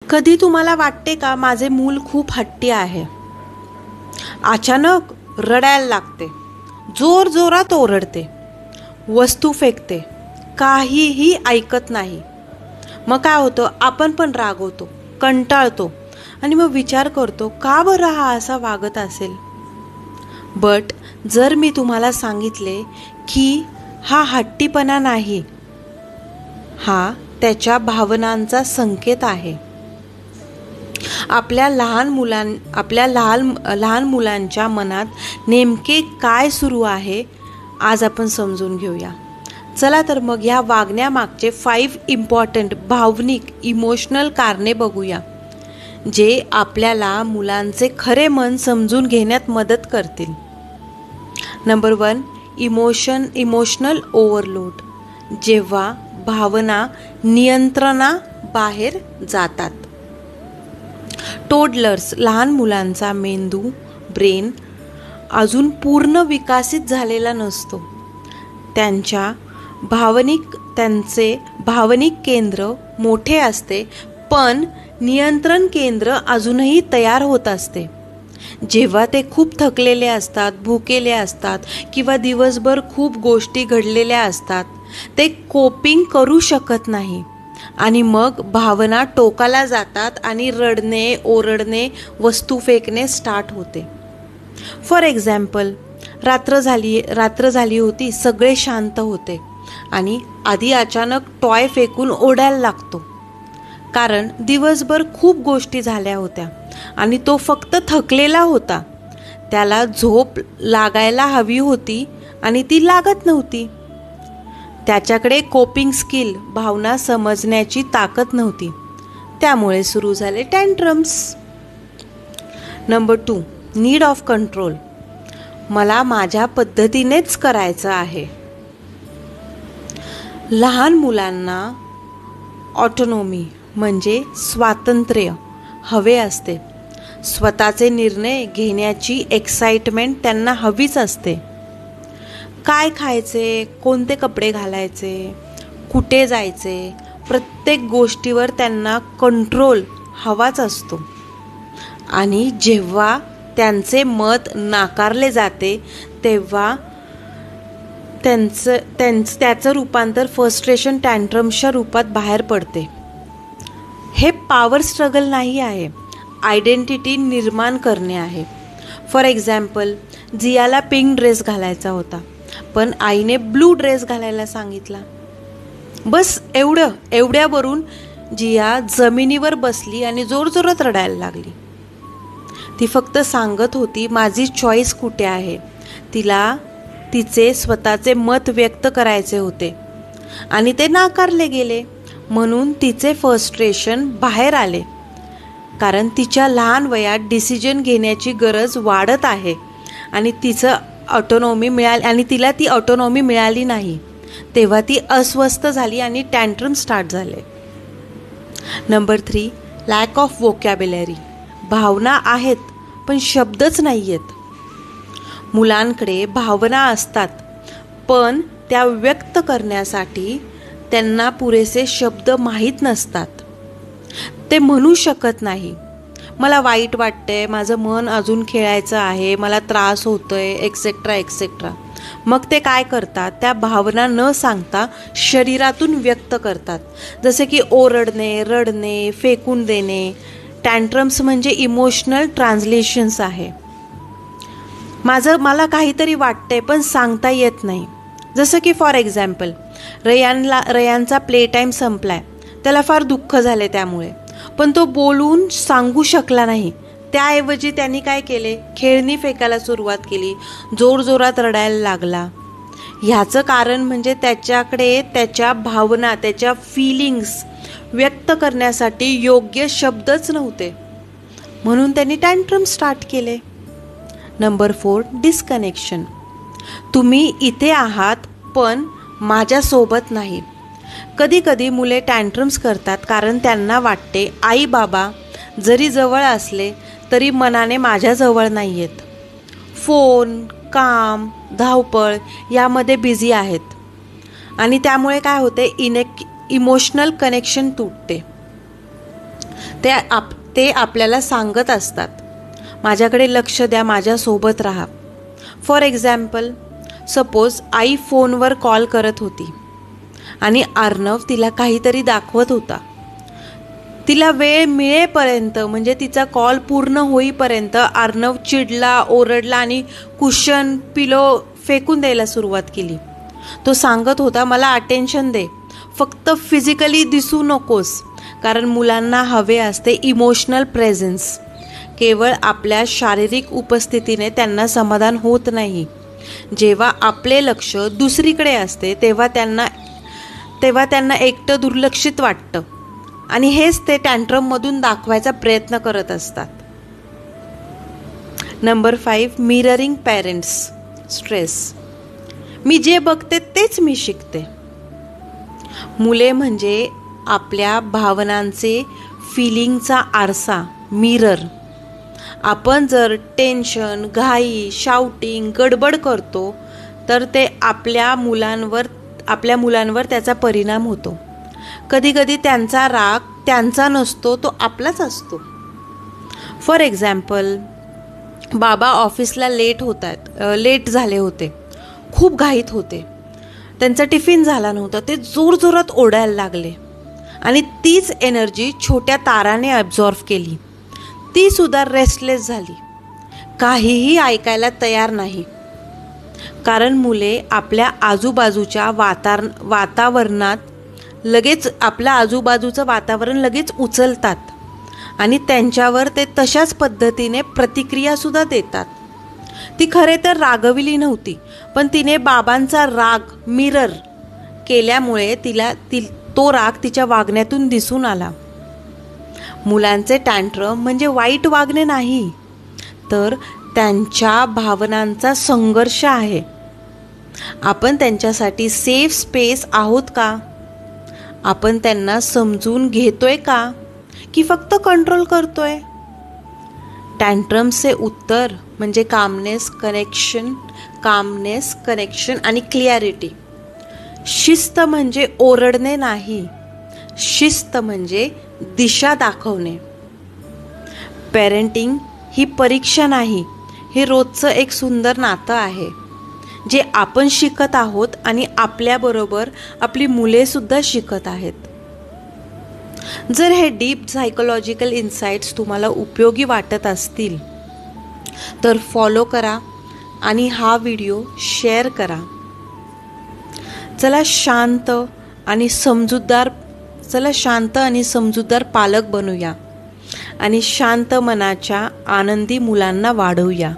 कधी तुम्हाला वाटते का माझे मूल खूप हट्टी आहे? अचानक रडायला लागते, जोर जोरात ओरडते, वस्तू फेकते, काहीही ऐकत नाही. मग काय होतं, आपण पण रागवतो, कंटाळतो आणि मग विचार करतो का बरं हा असा वागत असेल. बट जर मी तुम्हाला सांगितले की हा हट्टीपणा नाही, हा त्याच्या भावनांचा संकेत आहे. आपल्या लहान मुलांच्या मनात नेमके काय सुरू आहे आज आपण समजून घेऊया. चला तर मग ह्या वागण्यामागचे 5 इम्पॉर्टंट भावनिक इमोशनल कारणे बघूया, जे आपल्याला मुलांचे खरे मन समजून घेण्यात मदत करतील. Number 1, emotional overload. जेव्हा भावना नियंत्रणाबाहेर जातात. टोडलर्स, लहान मुलांचा मेंदू, ब्रेन अजून पूर्ण विकसित झालेला नसतो. त्यांचे भावनिक केंद्र मोठे असते, पण नियंत्रण केंद्र अजूनही तयार होत असते. जेव्हा ते खूप थकलेले असतात, भुकेले असतात किंवा दिवसभर खूप गोष्टी घडलेल्या असतात, ते कोपिंग करू शकत नाही आणि मग भावना टोकाला जातात आणि रडणे, ओरडणे, वस्तू फेकणे स्टार्ट होते. फॉर एक्झाम्पल, रात्र झाली होती, सगळे शांत होते आणि आधी अचानक टॉय फेकून ओढायला लागतो, कारण दिवसभर खूप गोष्टी झाल्या होत्या आणि तो फक्त थकलेला होता. त्याला झोप लागायला हवी होती आणि ती लागत नव्हती. त्याच्याकडे कोपिंग स्किल, भावना समजण्याची ताकद नव्हती. त्यामुळे सुरू झाले tantrums. Number 2, need of control. मला माझ्या पद्धतीनेच करायचं आहे. लहान मुलांना ऑटोनॉमी म्हणजे स्वातंत्र्य हवे असते. स्वतःचे निर्णय घेण्याची एक्साइटमेंट त्यांना हवीच असते. काय खायचे, कोणते कपडे घालायचे, कुठे जायचे, प्रत्येक गोष्टीवर त्यांना कंट्रोल हवाच असतो. आणि जेव्हा त्यांचे मत नाकारले जाते तेव्हा त्याचं रूपांतर फ्रस्ट्रेशन टँट्रम्सच्या रूपात बाहेर पडते. हे पॉवर स्ट्रगल नाही आहे, आयडेंटिटी निर्माण करणे आहे. फॉर एक्झाम्पल, जियाला पिंक ड्रेस घालायचा होता, पण आईने ब्लू ड्रेस घालायला सांगितला. बस एवढ्यावरून जिया जमिनीवर बसली आणि जोरजोरात रडायला लागली. ती फक्त सांगत होती माझी चॉईस कुठे आहे. तिला तिचे स्वतःचे मत व्यक्त करायचे होते आणि ते नाकारले गेले. म्हणून तिचे फ्रस्ट्रेशन बाहेर आले, कारण तिच्या लहान वयात डिसिजन घेण्याची गरज वाढत आहे आणि तिला ती ऑटोनॉमी मिळाली नाही. तेव्हा ती अस्वस्थ झाली आणि टँट्रम स्टार्ट झाले. Number 3, lack of vocabulary. भावना आहेत पण शब्दच नाही आहेत. मुलांकडे भावना असतात, पण त्या व्यक्त करण्यासाठी त्यांना पुरेसे शब्द माहीत नसतात. ते म्हणू शकत नाही, मला वाईट वाटतंय, माझं मन अजून खेळायचं आहे, मला त्रास होतोय, एक्सेट्रा एक्सेट्रा. मग ते काय करतात, त्या भावना न सांगता शरीरातून व्यक्त करतात, जसे की ओरडणे, रडणे, फेकून देणे. टँट्रम्स म्हणजे इमोशनल ट्रान्सलेशन्स आहे. मला काहीतरी वाटतंय पण सांगता येत नाही. जसं की फॉर एक्झाम्पल, रयानचा प्ले टाईम संपलाय, त्याला फार दुःख झाले त्यामुळे, पण तो बोलून सांगू शकला नाही. त्याऐवजी त्यांनी काय केले, खेळणी फेकायला सुरुवात केली, जोरजोरात रडायला लागला. ह्याचं कारण म्हणजे त्याच्याकडे त्याच्या भावना, त्याच्या फिलिंग्स व्यक्त करण्यासाठी योग्य शब्दच नव्हते, म्हणून त्यांनी टँट्रम स्टार्ट केले. Number 4, disconnection. तुम्ही इथे आहात पण माझ्यासोबत नाही. कधी कधी मुले टँट्रम्स करतात कारण त्यांना वाटते आई बाबा जरी जवळ असले तरी मनाने माझ्याजवळ नाही आहेत. फोन, काम, धावपळ यामध्ये बिझी आहेत आणि त्यामुळे काय होते, इमोशनल कनेक्शन तुटते. ते आपल्याला सांगत असतात, माझ्याकडे लक्ष द्या, माझ्यासोबत राहा. फॉर एक्झाम्पल, सपोज आई फोनवर कॉल करत होती आणि अर्णव तिला काहीतरी दाखवत होता. तिला वेळ मिळेपर्यंत, म्हणजे तिचा कॉल पूर्ण होईपर्यंत अर्णव चिडला, ओरडला आणि कुशन पिलो फेकून द्यायला सुरुवात केली. तो सांगत होता, मला अटेन्शन दे, फक्त फिजिकली दिसू नकोस. कारण मुलांना हवे असते इमोशनल प्रेझेन्स. केवळ आपल्या शारीरिक उपस्थितीने त्यांना समाधान होत नाही. जेव्हा आपले लक्ष दुसरीकडे असते तेव्हा त्यांना एकटं दुर्लक्षित वाटतं आणि हेच ते टँट्रममधून दाखवायचा प्रयत्न करत असतात. Number 5, mirroring parents stress. मी जे बघते तेच मी शिकते. मुले म्हणजे आपल्या भावनांचे फिलिंगचा आरसा, मिरर. आपण जर टेन्शन, घाई, शाउटिंग, गडबड करतो तर ते आपल्या मुलांवर त्याचा परिणाम होतो. कधीकधी त्यांचा राग त्यांचा नसतो, तो आपलाच असतो. फॉर एक्झाम्पल, बाबा ऑफिसला लेट झाले होते, खूप घाईत होते, त्यांचा टिफिन झाला नव्हता, ते जोरजोरात ओरडायला लागले आणि तीच एनर्जी छोट्या ताराने ॲब्झॉर्व केली. ती सुद्धा रेस्टलेस झाली, काहीही ऐकायला तयार नाही. कारण मुले आपल्या आजूबाजूच्या आपल्या आजूबाजूचं वातावरण लगेच उचलतात आणि त्यांच्यावर ते तशाच पद्धतीने प्रतिक्रियासुद्धा देतात. ती खरे तर रागविली नव्हती, पण तिने बाबांचा राग मिरर केल्यामुळे तो राग तिच्या वागण्यातून दिसून आला. मुलांचे टँट्रम म्हणजे वाईट वागणे नाही, तर त्यांच्या भावनांचा संघर्ष आहे. आपण त्यांच्यासाठी सेफ स्पेस आहोत का? आपण त्यांना समजून घेतोय का, की फक्त कंट्रोल करतोय? टँट्रमचे उत्तर म्हणजे कामनेस, कनेक्शन आणि क्लिअरिटी. शिस्त म्हणजे ओरडणे नाही, शिस्त म्हणजे दिशा दाखवणे. पेरेंटिंग ही परीक्षा नाही, हे रोजचं एक सुंदर नातं आहे जे आपण शिकत आहोत आणि आपल्याबरोबर आपली मुलेसुद्धा शिकत आहेत. जर हे डीप सायकोलॉजिकल इन्साइट्स तुम्हाला उपयोगी वाटत असतील तर फॉलो करा आणि हा व्हिडिओ शेअर करा. चला शांत आणि समजूतदार पालक बनूया आणि शांत मनाच्या आनंदी मुलांना वाढवूया.